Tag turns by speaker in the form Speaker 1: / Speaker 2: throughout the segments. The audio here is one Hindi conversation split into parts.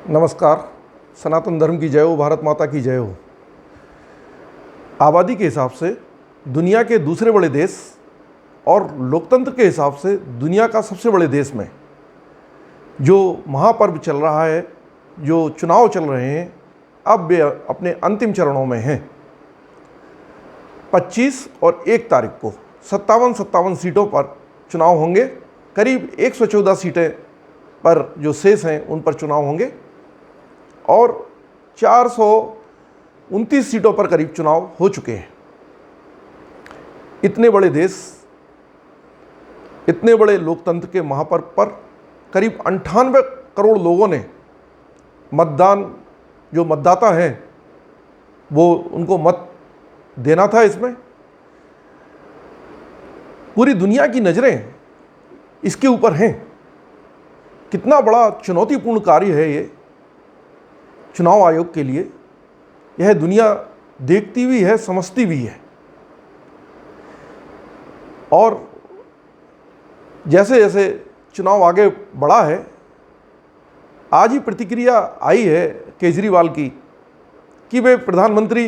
Speaker 1: नमस्कार। सनातन धर्म की जय हो, भारत माता की जय हो। आबादी के हिसाब से दुनिया के दूसरे बड़े देश और लोकतंत्र के हिसाब से दुनिया का सबसे बड़े देश में जो महापर्व चल रहा है, जो चुनाव चल रहे हैं, अब वे अपने अंतिम चरणों में हैं। 25 और 1 तारीख को 57 सीटों पर चुनाव होंगे। करीब 114 सीटें पर जो शेष हैं उन पर चुनाव होंगे और 429 सीटों पर करीब चुनाव हो चुके हैं। इतने बड़े देश, इतने बड़े लोकतंत्र के महापर्व पर करीब 98 करोड़ लोगों ने मतदान, जो मतदाता हैं वो उनको मत देना था। इसमें पूरी दुनिया की नज़रें इसके ऊपर हैं। कितना बड़ा चुनौतीपूर्ण कार्य है ये चुनाव आयोग के लिए। यह दुनिया देखती भी है, समझती भी है। और जैसे जैसे चुनाव आगे बढ़ा है, आज ही प्रतिक्रिया आई है केजरीवाल की कि वे प्रधानमंत्री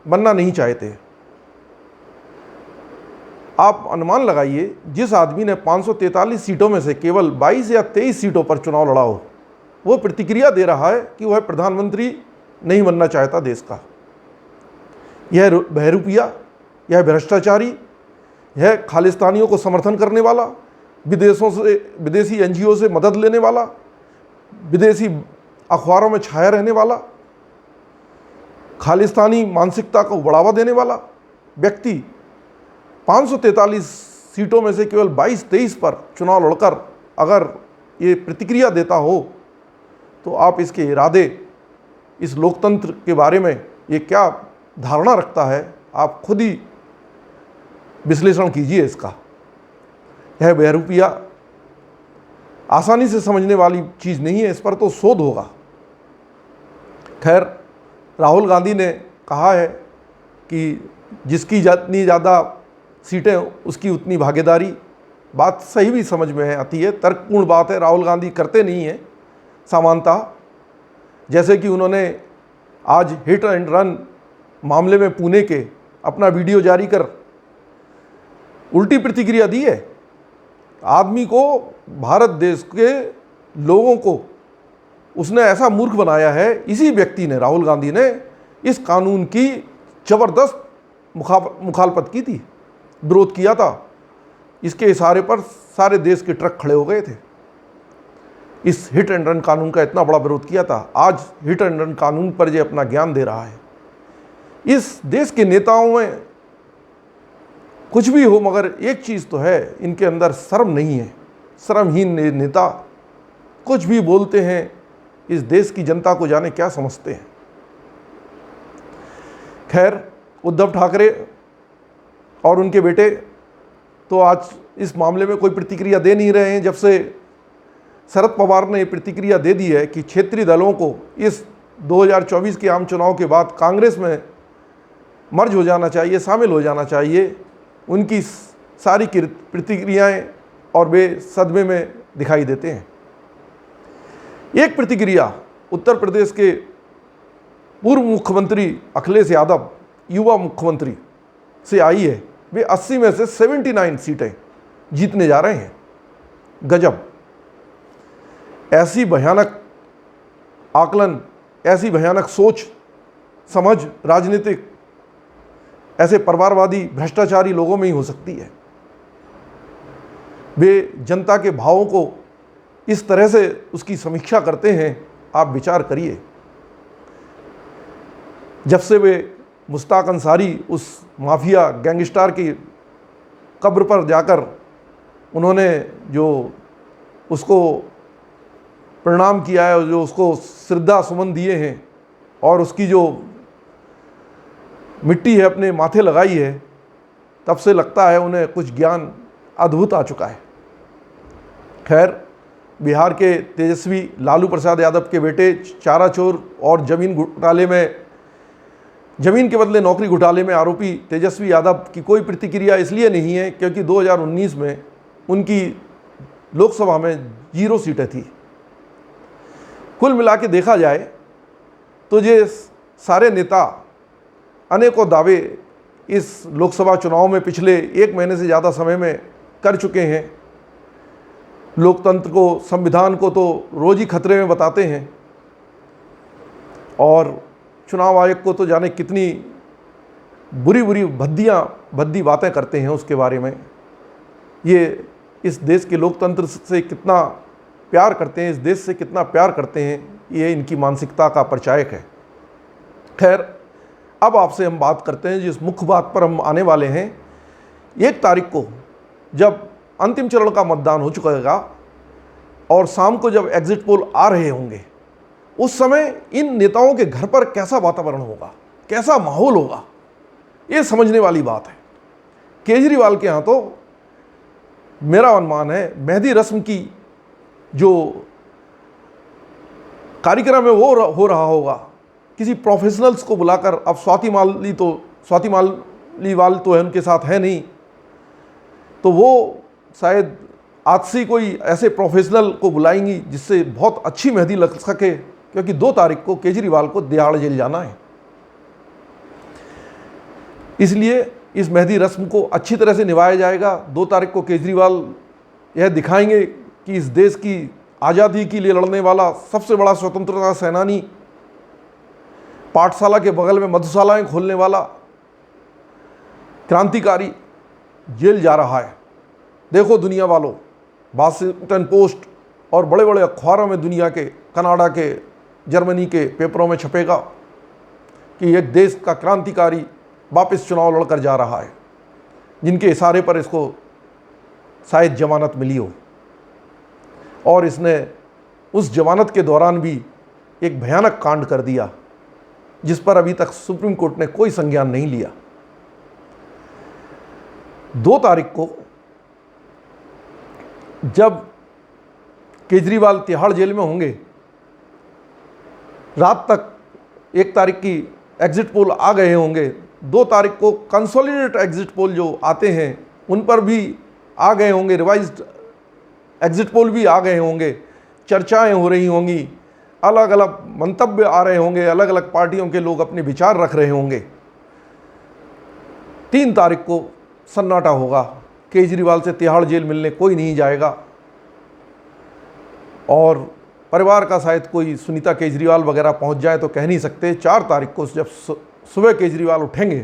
Speaker 1: बनना नहीं चाहते। आप अनुमान लगाइए, जिस आदमी ने 543 सीटों में से केवल 22 या 23 सीटों पर चुनाव लड़ा हो, वो प्रतिक्रिया दे रहा है कि वह प्रधानमंत्री नहीं बनना चाहता देश का। यह बहरूपिया, यह भ्रष्टाचारी, यह खालिस्तानियों को समर्थन करने वाला, विदेशी एनजीओ से मदद लेने वाला, विदेशी अखबारों में छाया रहने वाला, खालिस्तानी मानसिकता को बढ़ावा देने वाला व्यक्ति 543 सीटों में से केवल 22-23 पर चुनाव लड़कर अगर ये प्रतिक्रिया देता हो तो आप इसके इरादे, इस लोकतंत्र के बारे में ये क्या धारणा रखता है, आप खुद ही विश्लेषण कीजिए इसका। यह बहरूपिया आसानी से समझने वाली चीज़ नहीं है, इस पर तो शोध होगा। खैर, राहुल गांधी ने कहा है कि जिसकी जितनी ज़्यादा सीटें उसकी उतनी भागीदारी। बात सही भी समझ में आती है, तर्कपूर्ण बात है। राहुल गांधी करते नहीं हैं सामान्यतः। जैसे कि उन्होंने आज हिट एंड रन मामले में पुणे के अपना वीडियो जारी कर उल्टी प्रतिक्रिया दी है। आदमी को, भारत देश के लोगों को उसने ऐसा मूर्ख बनाया है। इसी व्यक्ति ने, राहुल गांधी ने, इस कानून की ज़बरदस्त मुखालफत की थी, विरोध किया था। इसके इशारे पर सारे देश के ट्रक खड़े हो गए थे। इस हिट एंड रन कानून का इतना बड़ा विरोध किया था। आज हिट एंड रन कानून पर ये अपना ज्ञान दे रहा है। इस देश के नेताओं में कुछ भी हो, मगर एक चीज़ तो है, इनके अंदर शर्म नहीं है। शर्महीन नेता कुछ भी बोलते हैं। इस देश की जनता को जाने क्या समझते हैं। खैर, उद्धव ठाकरे और उनके बेटे तो आज इस मामले में कोई प्रतिक्रिया दे नहीं रहे हैं। जब से शरद पवार ने प्रतिक्रिया दे दी है कि क्षेत्रीय दलों को इस 2024 के आम चुनाव के बाद कांग्रेस में मर्ज हो जाना चाहिए, शामिल हो जाना चाहिए, उनकी सारी प्रतिक्रियाएं और वे सदमे में दिखाई देते हैं। एक प्रतिक्रिया उत्तर प्रदेश के पूर्व मुख्यमंत्री अखिलेश यादव, युवा मुख्यमंत्री, से आई है। वे 80 में से 79 सीटें जीतने जा रहे हैं। गजब! ऐसी भयानक आकलन, ऐसी भयानक सोच समझ राजनीतिक ऐसे परिवारवादी भ्रष्टाचारी लोगों में ही हो सकती है। वे जनता के भावों को इस तरह से उसकी समीक्षा करते हैं। आप विचार करिए, जब से वे मुश्ताक अंसारी, उस माफिया गैंगस्टर की कब्र पर जाकर उन्होंने जो उसको प्रणाम किया है, जो उसको श्रद्धा सुमन दिए हैं और उसकी जो मिट्टी है अपने माथे लगाई है, तब से लगता है उन्हें कुछ ज्ञान अद्भुत आ चुका है। खैर, बिहार के तेजस्वी लालू प्रसाद यादव के बेटे चारा चोर और ज़मीन घोटाले में, ज़मीन के बदले नौकरी घोटाले में आरोपी तेजस्वी यादव की कोई प्रतिक्रिया इसलिए नहीं है क्योंकि 2019 में उनकी लोकसभा में 0 सीटें थी। कुल मिला के देखा जाए तो ये सारे नेता अनेकों दावे इस लोकसभा चुनाव में पिछले 1 महीने से ज़्यादा समय में कर चुके हैं। लोकतंत्र को, संविधान को तो रोज़ ही खतरे में बताते हैं और चुनाव आयोग को तो जाने कितनी बुरी बुरी भद्दी बातें करते हैं उसके बारे में। ये इस देश के लोकतंत्र से कितना प्यार करते हैं, इस देश से कितना प्यार करते हैं, ये इनकी मानसिकता का परिचायक है। खैर, अब आपसे हम बात करते हैं जिस मुख्य बात पर हम आने वाले हैं। 1 तारीख को जब अंतिम चरण का मतदान हो चुकेगा और शाम को जब एग्जिट पोल आ रहे होंगे, उस समय इन नेताओं के घर पर कैसा वातावरण होगा, कैसा माहौल होगा, ये समझने वाली बात है। केजरीवाल के यहाँ तो मेरा अनुमान है मेहंदी रस्म की जो कार्यक्रम है वो हो रहा होगा। किसी प्रोफेशनल्स को बुलाकर, अब स्वाति मालीवाल तो है उनके साथ है नहीं, तो वो शायद आज से कोई ऐसे प्रोफेशनल को बुलाएंगी जिससे बहुत अच्छी मेहंदी लग सके, क्योंकि 2 तारीख को केजरीवाल को दिहाड़ जेल जाना है। इसलिए इस मेहंदी रस्म को अच्छी तरह से निभाया जाएगा। 2 तारीख को केजरीवाल यह दिखाएंगे कि इस देश की आज़ादी के लिए लड़ने वाला सबसे बड़ा स्वतंत्रता सेनानी, पाठशाला के बगल में मधुशालाएं खोलने वाला क्रांतिकारी जेल जा रहा है। देखो दुनिया वालों, वाशिंगटन पोस्ट और बड़े बड़े अखबारों में दुनिया के, कनाडा के, जर्मनी के पेपरों में छपेगा कि एक देश का क्रांतिकारी वापस चुनाव लड़कर जा रहा है, जिनके इशारे पर इसको शायद जमानत मिली हो। और इसने उस जमानत के दौरान भी एक भयानक कांड कर दिया जिस पर अभी तक सुप्रीम कोर्ट ने कोई संज्ञान नहीं लिया। 2 तारीख को जब केजरीवाल तिहाड़ जेल में होंगे, रात तक 1 तारीख की एग्जिट पोल आ गए होंगे, 2 तारीख को कंसोलिडेटेड एग्जिट पोल जो आते हैं उन पर भी आ गए होंगे, रिवाइज्ड एग्जिट पोल भी आ गए होंगे, चर्चाएं हो रही होंगी, अलग अलग मंतव्य आ रहे होंगे, अलग अलग पार्टियों के लोग अपने विचार रख रहे होंगे। 3 तारीख को सन्नाटा होगा, केजरीवाल से तिहाड़ जेल मिलने कोई नहीं जाएगा और परिवार का शायद कोई सुनीता केजरीवाल वगैरह पहुंच जाए तो कह नहीं सकते। 4 तारीख को जब सुबह केजरीवाल उठेंगे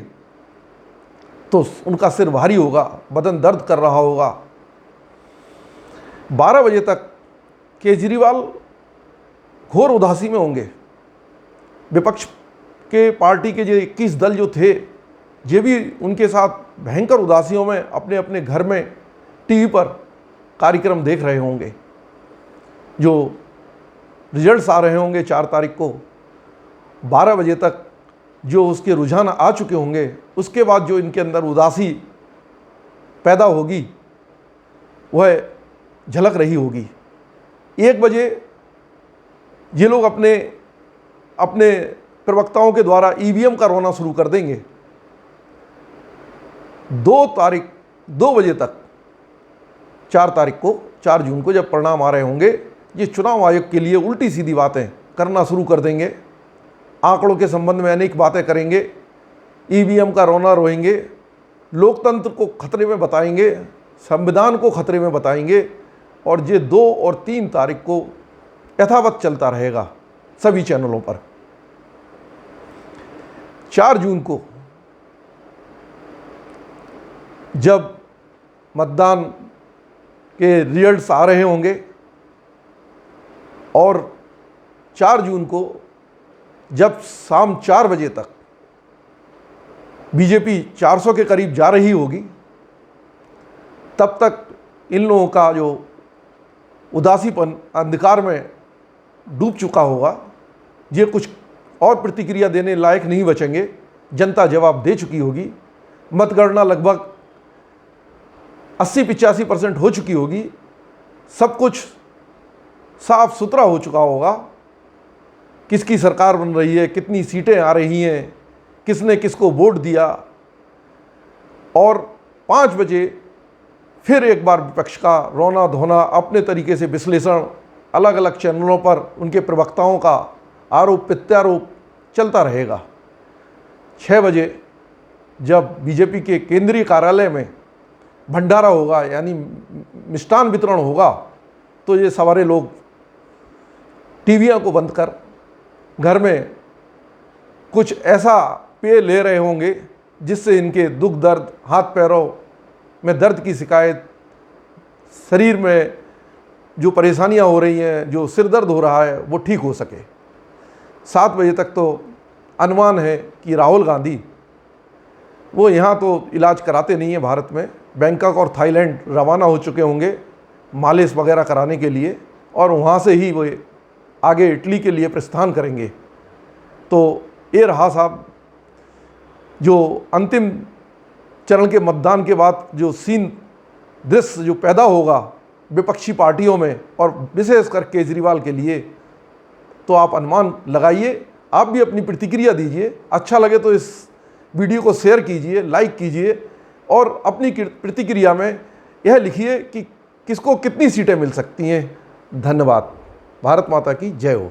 Speaker 1: तो उनका सिर भारी होगा, बदन दर्द कर रहा होगा। 12 बजे तक केजरीवाल घोर उदासी में होंगे। विपक्ष के पार्टी के जो 21 दल जो थे, ये भी उनके साथ भयंकर उदासियों में अपने अपने घर में टीवी पर कार्यक्रम देख रहे होंगे। जो रिजल्ट्स आ रहे होंगे 4 तारीख को 12 बजे तक, जो उसके रुझान आ चुके होंगे, उसके बाद जो इनके अंदर उदासी पैदा होगी वह झलक रही होगी। 1 बजे ये लोग अपने अपने प्रवक्ताओं के द्वारा ईवीएम का रोना शुरू कर देंगे। 2 बजे तक 4 तारीख को, 4 जून को जब परिणाम आ रहे होंगे, ये चुनाव आयोग के लिए उल्टी सीधी बातें करना शुरू कर देंगे। आंकड़ों के संबंध में अनेक बातें करेंगे, ईवीएम का रोना रोएंगे, लोकतंत्र को खतरे में बताएंगे, संविधान को खतरे में बताएंगे। और ये 2 और 3 तारीख को यथावत चलता रहेगा सभी चैनलों पर। 4 जून को जब मतदान के रिजल्ट्स आ रहे होंगे और 4 जून को जब शाम 4 बजे तक बीजेपी 400 के करीब जा रही होगी, तब तक इन लोगों का जो उदासीपन अंधकार में डूब चुका होगा। ये कुछ और प्रतिक्रिया देने लायक नहीं बचेंगे, जनता जवाब दे चुकी होगी। मतगणना लगभग 80-85% हो चुकी होगी। सब कुछ साफ सुथरा हो चुका होगा। किसकी सरकार बन रही है, कितनी सीटें आ रही हैं, किसने किसको वोट दिया। और 5 बजे फिर एक बार विपक्ष का रोना धोना, अपने तरीके से विश्लेषण, अलग अलग चैनलों पर उनके प्रवक्ताओं का आरोप प्रत्यारोप चलता रहेगा। 6 बजे जब बीजेपी के केंद्रीय कार्यालय में भंडारा होगा, यानी मिष्ठान वितरण होगा, तो ये सवारे लोग टीवियां को बंद कर घर में कुछ ऐसा पेय ले रहे होंगे जिससे इनके दुख दर्द, हाथ पैरों में दर्द की शिकायत, शरीर में जो परेशानियां हो रही हैं, जो सिर दर्द हो रहा है, वो ठीक हो सके। 7 बजे तक तो अनुमान है कि राहुल गांधी, वो यहाँ तो इलाज कराते नहीं हैं भारत में, बैंकॉक और थाईलैंड रवाना हो चुके होंगे मालिश वगैरह कराने के लिए, और वहाँ से ही वो आगे इटली के लिए प्रस्थान करेंगे। तो ये रहा साहब जो अंतिम चरण के मतदान के बाद जो सीन दृश्य जो पैदा होगा विपक्षी पार्टियों में, और विशेषकर केजरीवाल के लिए, तो आप अनुमान लगाइए। आप भी अपनी प्रतिक्रिया दीजिए। अच्छा लगे तो इस वीडियो को शेयर कीजिए, लाइक कीजिए, और अपनी प्रतिक्रिया में यह लिखिए कि किसको कितनी सीटें मिल सकती हैं। धन्यवाद। भारत माता की जय हो।